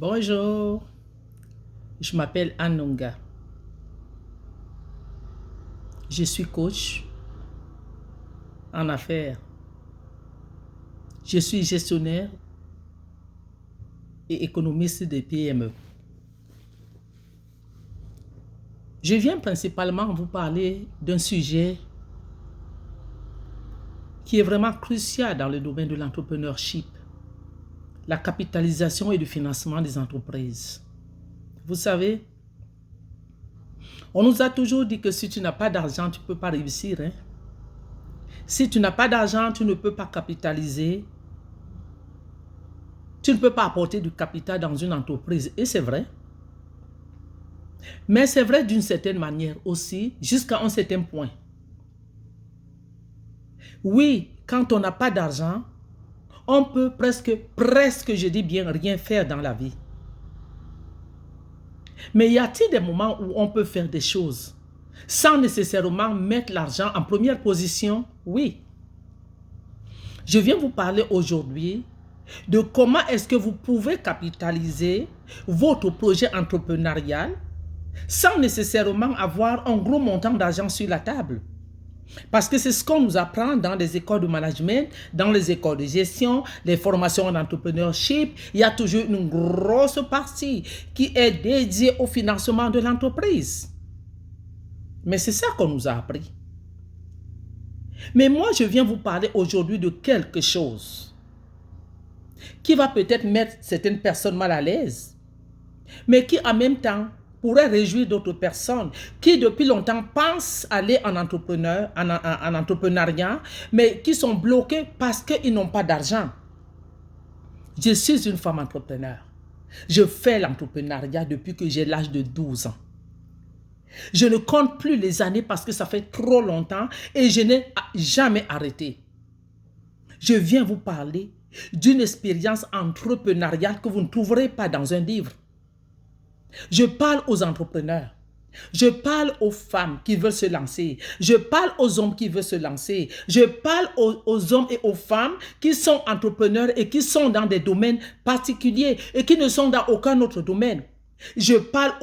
Bonjour, je m'appelle Anunga. Je suis coach en affaires. Je suis gestionnaire et économiste des PME. Je viens principalement vous parler d'un sujet qui est vraiment crucial dans le domaine de l'entrepreneurship, la capitalisation et le financement des entreprises. Vous savez, on nous a toujours dit que si tu n'as pas d'argent, tu ne peux pas réussir. Si tu n'as pas d'argent, tu ne peux pas capitaliser. Tu ne peux pas apporter du capital dans une entreprise. Et c'est vrai. Mais c'est vrai d'une certaine manière aussi, jusqu'à un certain point. Oui, quand on n'a pas d'argent, on peut presque, je dis bien, rien faire dans la vie. Mais y a-t-il des moments où on peut faire des choses sans nécessairement mettre l'argent en première position? Oui. Je viens vous parler aujourd'hui de comment est-ce que vous pouvez capitaliser votre projet entrepreneurial sans nécessairement avoir un gros montant d'argent sur la table. Parce que c'est ce qu'on nous apprend dans les écoles de management, dans les écoles de gestion, les formations en entrepreneurship. Il y a toujours une grosse partie qui est dédiée au financement de l'entreprise. Mais c'est ça qu'on nous a appris. Mais moi, je viens vous parler aujourd'hui de quelque chose qui va peut-être mettre certaines personnes mal à l'aise, mais qui en même temps pourrait réjouir d'autres personnes qui depuis longtemps pensent aller en entrepreneuriat, mais qui sont bloqués parce qu'ils n'ont pas d'argent. Je suis une femme entrepreneur. Je fais l'entrepreneuriat depuis que j'ai l'âge de 12 ans. Je ne compte plus les années parce que ça fait trop longtemps et je n'ai jamais arrêté. Je viens vous parler d'une expérience entrepreneuriale que vous ne trouverez pas dans un livre. Je parle aux entrepreneurs. Je parle aux femmes qui veulent se lancer. Je parle aux hommes qui veulent se lancer. Je parle aux hommes et aux femmes qui sont entrepreneurs et qui sont dans des domaines particuliers et qui ne sont dans aucun autre domaine. Je parle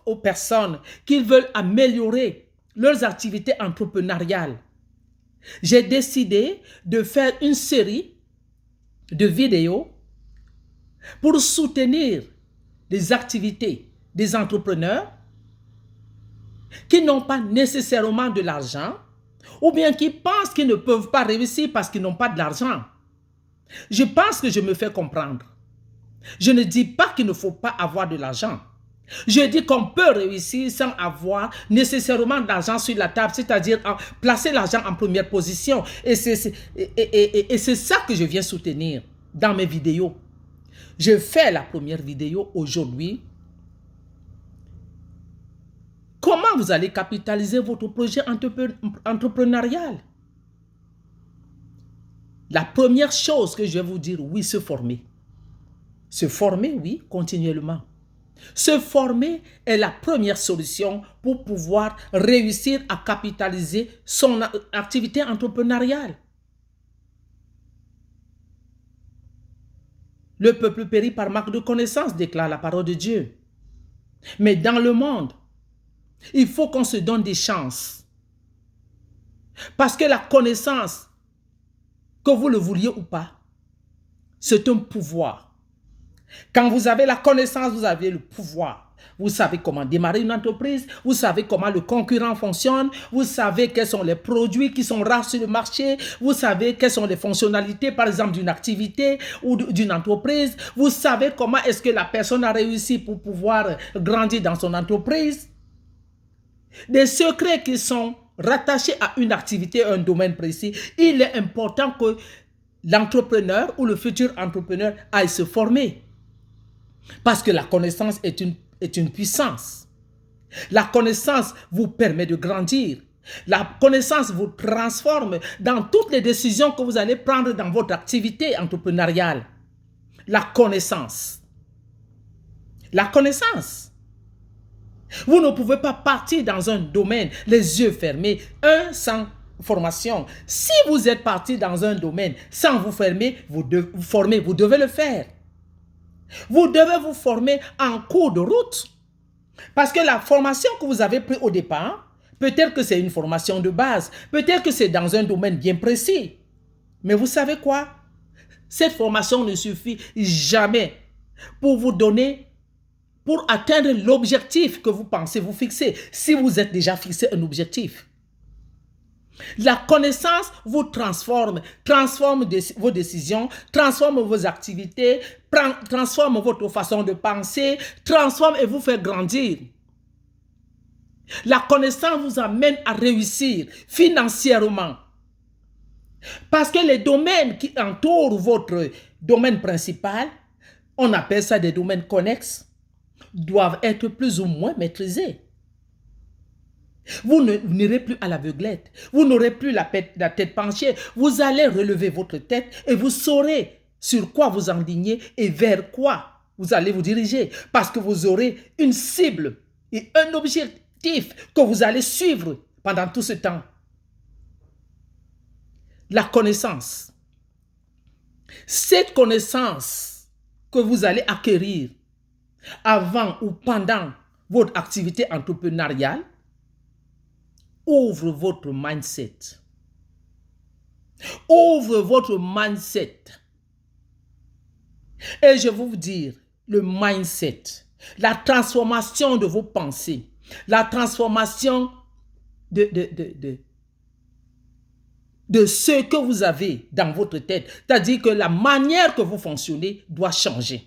aux personnes qui veulent améliorer leurs activités entrepreneuriales. J'ai décidé de faire une série de vidéos pour soutenir les activités des entrepreneurs qui n'ont pas nécessairement de l'argent ou bien qui pensent qu'ils ne peuvent pas réussir parce qu'ils n'ont pas de l'argent. Je pense que je me fais comprendre. Je ne dis pas qu'il ne faut pas avoir de l'argent. Je dis qu'on peut réussir sans avoir nécessairement d'argent sur la table, c'est-à-dire placer l'argent en première position. Et c'est ça que je viens soutenir dans mes vidéos. Je fais la première vidéo aujourd'hui. Comment vous allez capitaliser votre projet entrepreneurial? La première chose que je vais vous dire, oui, se former. Se former, oui, continuellement. Se former est la première solution pour pouvoir réussir à capitaliser son activité entrepreneuriale. Le peuple périt par manque de connaissance, déclare la parole de Dieu. Mais dans le monde, il faut qu'on se donne des chances. Parce que la connaissance, que vous le vouliez ou pas, c'est un pouvoir. Quand vous avez la connaissance, vous avez le pouvoir. Vous savez comment démarrer une entreprise, vous savez comment le concurrent fonctionne, vous savez quels sont les produits qui sont rares sur le marché, vous savez quelles sont les fonctionnalités, par exemple, d'une activité ou d'une entreprise, vous savez comment est-ce que la personne a réussi pour pouvoir grandir dans son entreprise. Des secrets qui sont rattachés à une activité, à un domaine précis. Il est important que l'entrepreneur ou le futur entrepreneur aille se former. Parce que la connaissance est une puissance. La connaissance vous permet de grandir. La connaissance vous transforme dans toutes les décisions que vous allez prendre dans votre activité entrepreneuriale. La connaissance. La connaissance. Vous ne pouvez pas partir dans un domaine les yeux fermés, sans formation. Si vous êtes parti dans un domaine sans vous former, vous devez le faire. Vous devez vous former en cours de route. Parce que la formation que vous avez prise au départ, peut-être que c'est une formation de base, peut-être que c'est dans un domaine bien précis. Mais vous savez quoi? Cette formation ne suffit jamais pour vous donner, pour atteindre l'objectif que vous pensez vous fixer, si vous êtes déjà fixé un objectif. La connaissance vous transforme vos décisions, transforme vos activités, transforme votre façon de penser, transforme et vous fait grandir. La connaissance vous amène à réussir financièrement. Parce que les domaines qui entourent votre domaine principal, on appelle ça des domaines connexes, doivent être plus ou moins maîtrisés. Vous n'irez plus à l'aveuglette. Vous n'aurez plus la tête penchée. Vous allez relever votre tête et vous saurez sur quoi vous enligner et vers quoi vous allez vous diriger. Parce que vous aurez une cible et un objectif que vous allez suivre pendant tout ce temps. La connaissance. Cette connaissance que vous allez acquérir avant ou pendant votre activité entrepreneuriale ouvre votre mindset. Ouvre votre mindset. Et je vais vous dire, le mindset, la transformation de vos pensées, la transformation de ce que vous avez dans votre tête. C'est-à-dire que la manière que vous fonctionnez doit changer.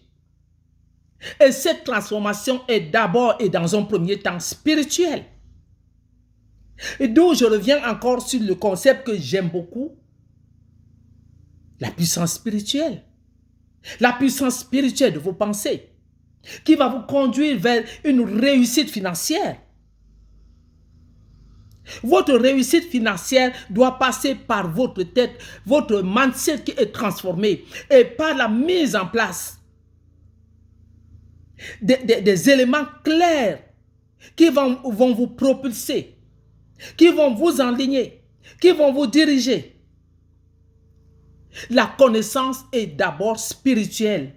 Et cette transformation est d'abord et dans un premier temps spirituelle. Et d'où je reviens encore sur le concept que j'aime beaucoup, la puissance spirituelle. La puissance spirituelle de vos pensées, qui va vous conduire vers une réussite financière. Votre réussite financière doit passer par votre tête, votre mindset qui est transformé, et par la mise en place des éléments clairs qui vont vous propulser, qui vont vous enligner, qui vont vous diriger. La connaissance est d'abord spirituelle.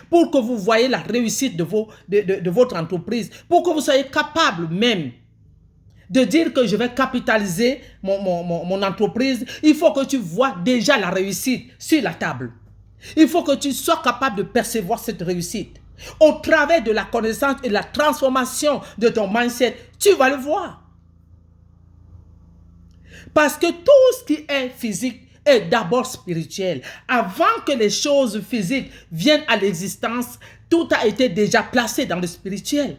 Pour que vous voyez la réussite de votre entreprise, pour que vous soyez capable même de dire que je vais capitaliser mon entreprise, il faut que tu vois déjà la réussite sur la table. Il faut que tu sois capable de percevoir cette réussite. Au travers de la connaissance et de la transformation de ton mindset, tu vas le voir. Parce que tout ce qui est physique est d'abord spirituel. Avant que les choses physiques viennent à l'existence, tout a été déjà placé dans le spirituel.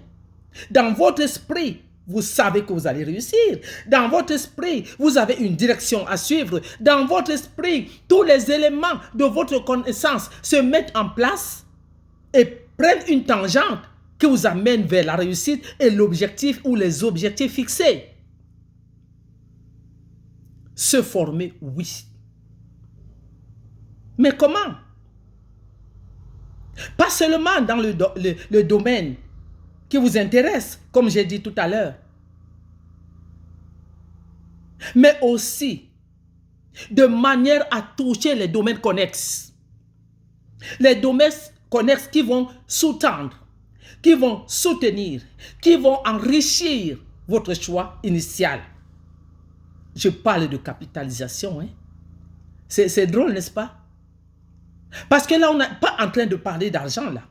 Dans votre esprit, vous savez que vous allez réussir. Dans votre esprit, vous avez une direction à suivre. Dans votre esprit, tous les éléments de votre connaissance se mettent en place et prennent une tangente qui vous amène vers la réussite et l'objectif ou les objectifs fixés. Se former, oui. Mais comment? Pas seulement dans le domaine qui vous intéresse, comme j'ai dit tout à l'heure, mais aussi de manière à toucher les domaines connexes. Les domaines connexes qui vont sous-tendre, qui vont soutenir, qui vont enrichir votre choix initial. Je parle de capitalisation. Hein? C'est drôle, n'est-ce pas? Parce que là, on n'est pas en train de parler d'argent, là.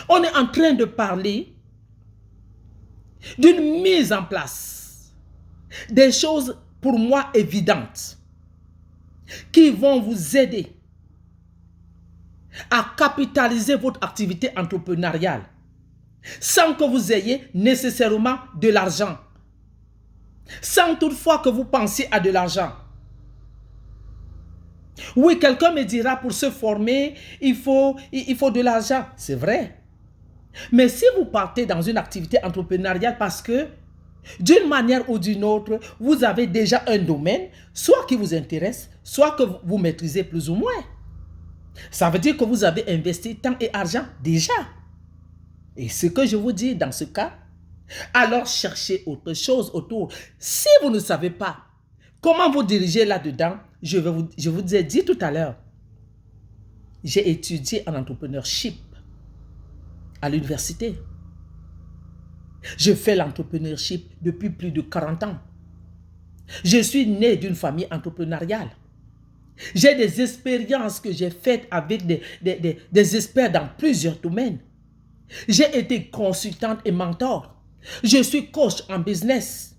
On est en train de parler d'une mise en place des choses, pour moi, évidentes, qui vont vous aider à capitaliser votre activité entrepreneuriale sans que vous ayez nécessairement de l'argent, sans toutefois que vous pensiez à de l'argent. Oui, quelqu'un me dira, pour se former, il faut de l'argent. C'est vrai. Mais si vous partez dans une activité entrepreneuriale parce que, d'une manière ou d'une autre, vous avez déjà un domaine, soit qui vous intéresse, soit que vous maîtrisez plus ou moins, ça veut dire que vous avez investi temps et argent déjà. Et ce que je vous dis dans ce cas, alors cherchez autre chose autour. Si vous ne savez pas comment vous diriger là-dedans, je vous ai dit tout à l'heure, J'ai étudié en entrepreneurship à l'université. Je fais l'entrepreneurship depuis plus de 40 ans. Je suis né d'une famille entrepreneuriale. J'ai des expériences que j'ai faites avec des experts dans plusieurs domaines. J'ai été consultante et mentor. Je suis coach en business.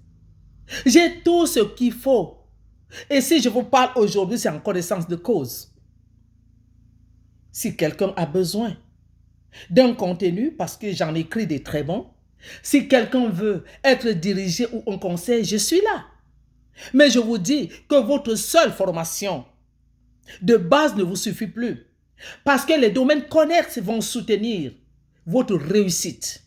J'ai tout ce qu'il faut. Et si je vous parle aujourd'hui, c'est en connaissance de cause. Si quelqu'un a besoin d'un contenu, parce que j'en écris des très bons, si quelqu'un veut être dirigé ou un conseil, je suis là. Mais je vous dis que votre seule formation de base ne vous suffit plus. Parce que les domaines connexes vont soutenir votre réussite.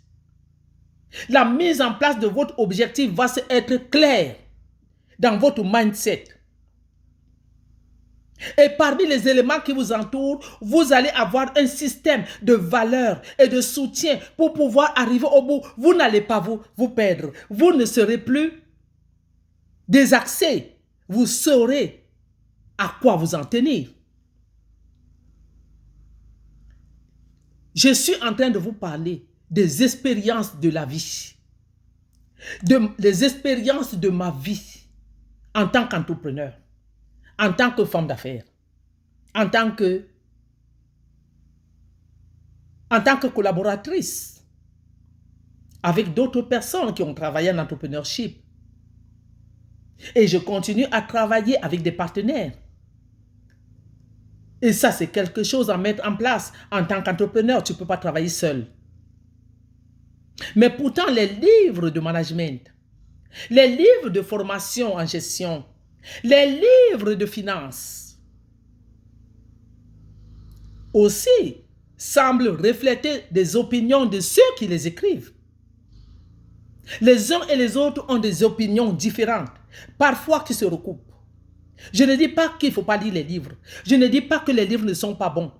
La mise en place de votre objectif va être claire dans votre mindset. Et parmi les éléments qui vous entourent, vous allez avoir un système de valeurs et de soutien pour pouvoir arriver au bout. Vous n'allez pas vous perdre. Vous ne serez plus désaxé. Vous saurez à quoi vous en tenir. Je suis en train de vous parler des expériences de la vie, des expériences de ma vie en tant qu'entrepreneur, en tant que femme d'affaires, en tant que collaboratrice avec d'autres personnes qui ont travaillé en entrepreneurship. Et je continue à travailler avec des partenaires. Et ça, c'est quelque chose à mettre en place. En tant qu'entrepreneur, tu ne peux pas travailler seul. Mais pourtant, les livres de management, les livres de formation en gestion, les livres de finances aussi semblent refléter des opinions de ceux qui les écrivent. Les uns et les autres ont des opinions différentes, parfois qui se recoupent. Je ne dis pas qu'il ne faut pas lire les livres. Je ne dis pas que les livres ne sont pas bons.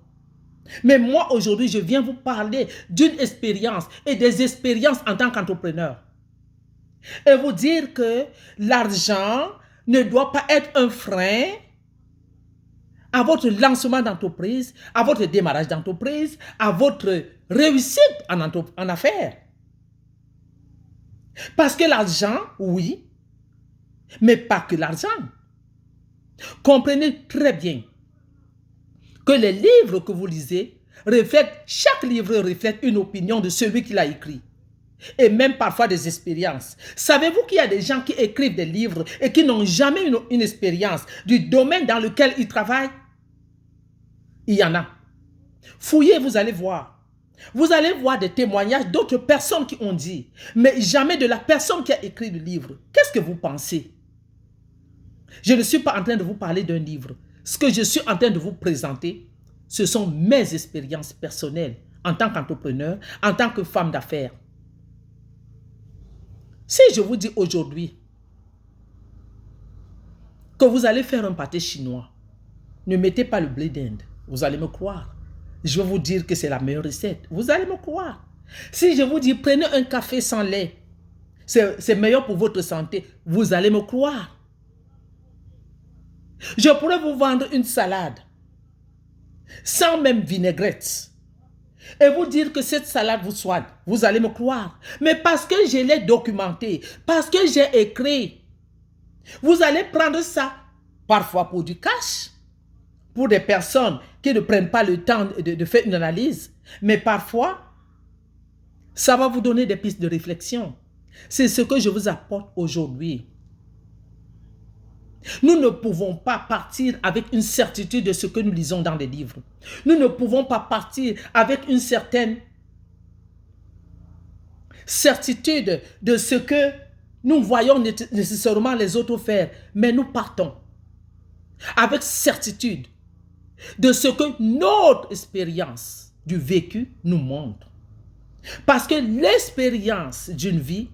Mais moi, aujourd'hui, je viens vous parler d'une expérience et des expériences en tant qu'entrepreneur. Et vous dire que l'argent ne doit pas être un frein à votre lancement d'entreprise, à votre démarrage d'entreprise, à votre réussite en affaires. Parce que l'argent, oui, mais pas que l'argent. Comprenez très bien que les livres que vous lisez reflètent, chaque livre reflète une opinion de celui qui l'a écrit. Et même parfois des expériences. Savez-vous qu'il y a des gens qui écrivent des livres et qui n'ont jamais une expérience du domaine dans lequel ils travaillent? Il y en a. Fouillez, vous allez voir. Vous allez voir des témoignages d'autres personnes qui ont dit, mais jamais de la personne qui a écrit le livre. Qu'est-ce que vous pensez? Je ne suis pas en train de vous parler d'un livre. Ce que je suis en train de vous présenter, ce sont mes expériences personnelles en tant qu'entrepreneur, en tant que femme d'affaires. Si je vous dis aujourd'hui que vous allez faire un pâté chinois, ne mettez pas le blé d'Inde, vous allez me croire. Je vais vous dire que c'est la meilleure recette, vous allez me croire. Si je vous dis prenez un café sans lait, c'est meilleur pour votre santé, vous allez me croire. Je pourrais vous vendre une salade sans même vinaigrette et vous dire que cette salade vous soigne. Vous allez me croire. Mais parce que je l'ai documenté, parce que j'ai écrit, vous allez prendre ça parfois pour du cash, pour des personnes qui ne prennent pas le temps de faire une analyse. Mais parfois, ça va vous donner des pistes de réflexion. C'est ce que je vous apporte aujourd'hui. Nous ne pouvons pas partir avec une certitude de ce que nous lisons dans les livres. Nous ne pouvons pas partir avec une certaine certitude de ce que nous voyons nécessairement les autres faire. Mais nous partons avec certitude de ce que notre expérience du vécu nous montre. Parce que l'expérience d'une vie,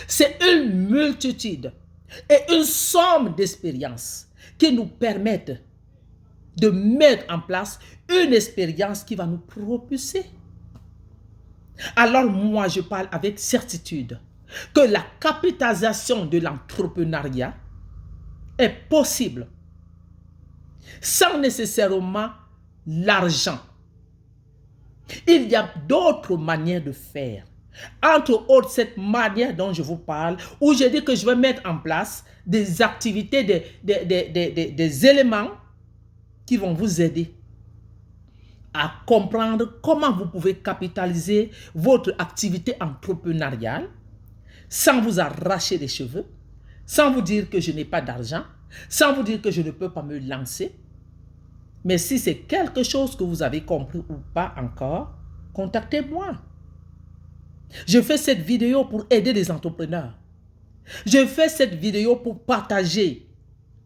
c'est une multitude et une somme d'expériences qui nous permettent de mettre en place une expérience qui va nous propulser. Alors moi, je parle avec certitude que la capitalisation de l'entrepreneuriat est possible sans nécessairement l'argent. Il y a d'autres manières de faire. Entre autres, cette manière dont je vous parle, où je dis que je vais mettre en place des activités, des éléments qui vont vous aider à comprendre comment vous pouvez capitaliser votre activité entrepreneuriale sans vous arracher les cheveux, sans vous dire que je n'ai pas d'argent, sans vous dire que je ne peux pas me lancer. Mais si c'est quelque chose que vous avez compris ou pas encore, contactez-moi. Je fais cette vidéo pour aider les entrepreneurs. Je fais cette vidéo pour partager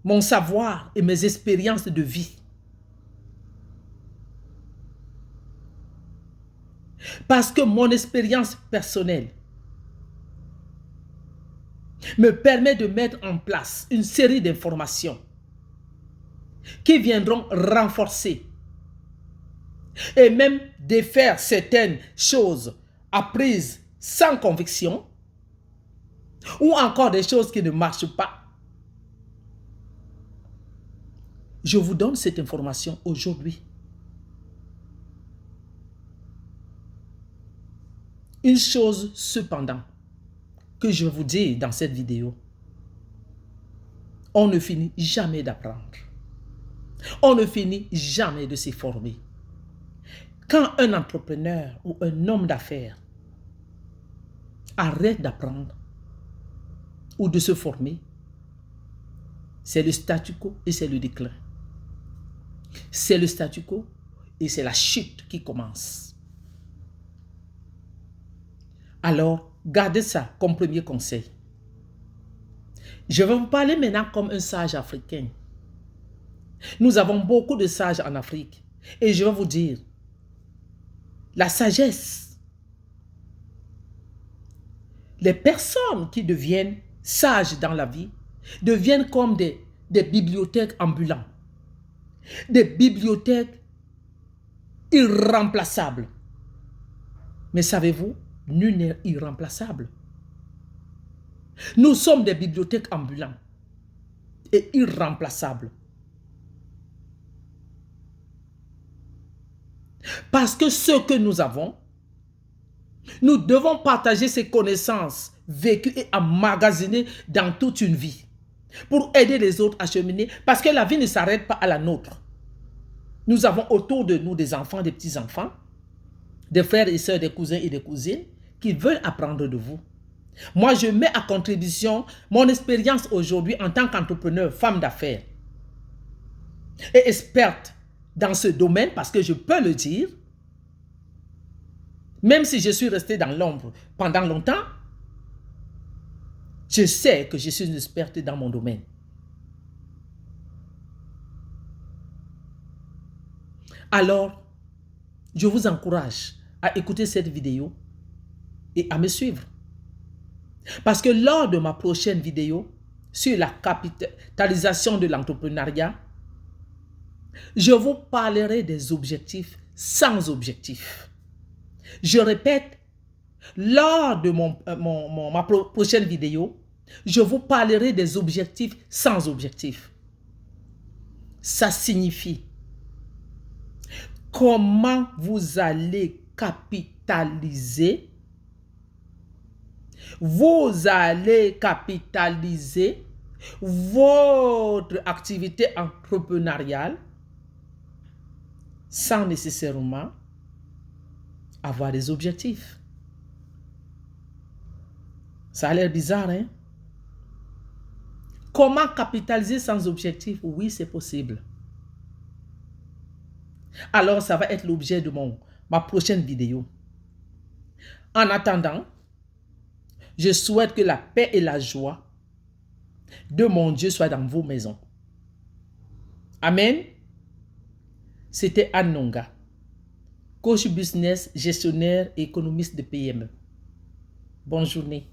mon savoir et mes expériences de vie. Parce que mon expérience personnelle me permet de mettre en place une série d'informations qui viendront renforcer et même défaire certaines choses apprises sans conviction ou encore des choses qui ne marchent pas. Je vous donne cette information aujourd'hui. Une chose cependant que je vous dis dans cette vidéo, on ne finit jamais d'apprendre. On ne finit jamais de se former. Quand un entrepreneur ou un homme d'affaires arrête d'apprendre ou de se former, c'est le statu quo et c'est le déclin. C'est le statu quo et c'est la chute qui commence. Alors, gardez ça comme premier conseil. Je vais vous parler maintenant comme un sage africain. Nous avons beaucoup de sages en Afrique. Et je vais vous dire, la sagesse, les personnes qui deviennent sages dans la vie, deviennent comme des bibliothèques ambulantes. Des bibliothèques irremplaçables. Mais savez-vous, nul n'est irremplaçable. Nous sommes des bibliothèques ambulantes et irremplaçables. Parce que ce que nous avons, nous devons partager ces connaissances vécues et emmagasiner dans toute une vie pour aider les autres à cheminer, parce que la vie ne s'arrête pas à la nôtre. Nous avons autour de nous des enfants, des petits-enfants, des frères et sœurs, des cousins et des cousines qui veulent apprendre de vous. Moi, je mets à contribution mon expérience aujourd'hui en tant qu'entrepreneur, femme d'affaires et experte dans ce domaine, parce que je peux le dire, même si je suis restée dans l'ombre pendant longtemps, je sais que je suis une experte dans mon domaine. Alors, je vous encourage à écouter cette vidéo et à me suivre. Parce que lors de ma prochaine vidéo sur la capitalisation de l'entrepreneuriat, je vous parlerai des objectifs sans objectifs. Je répète, lors de ma prochaine vidéo, je vous parlerai des objectifs sans objectifs. Ça signifie comment vous allez capitaliser. Vous allez capitaliser votre activité entrepreneuriale sans nécessairement avoir des objectifs. Ça a l'air bizarre, hein? Comment capitaliser sans objectif? Oui, c'est possible. Alors, ça va être l'objet de ma prochaine vidéo. En attendant, je souhaite que la paix et la joie de mon Dieu soient dans vos maisons. Amen. C'était Anne Nonga, coach business, gestionnaire et économiste de PME. Bonne journée.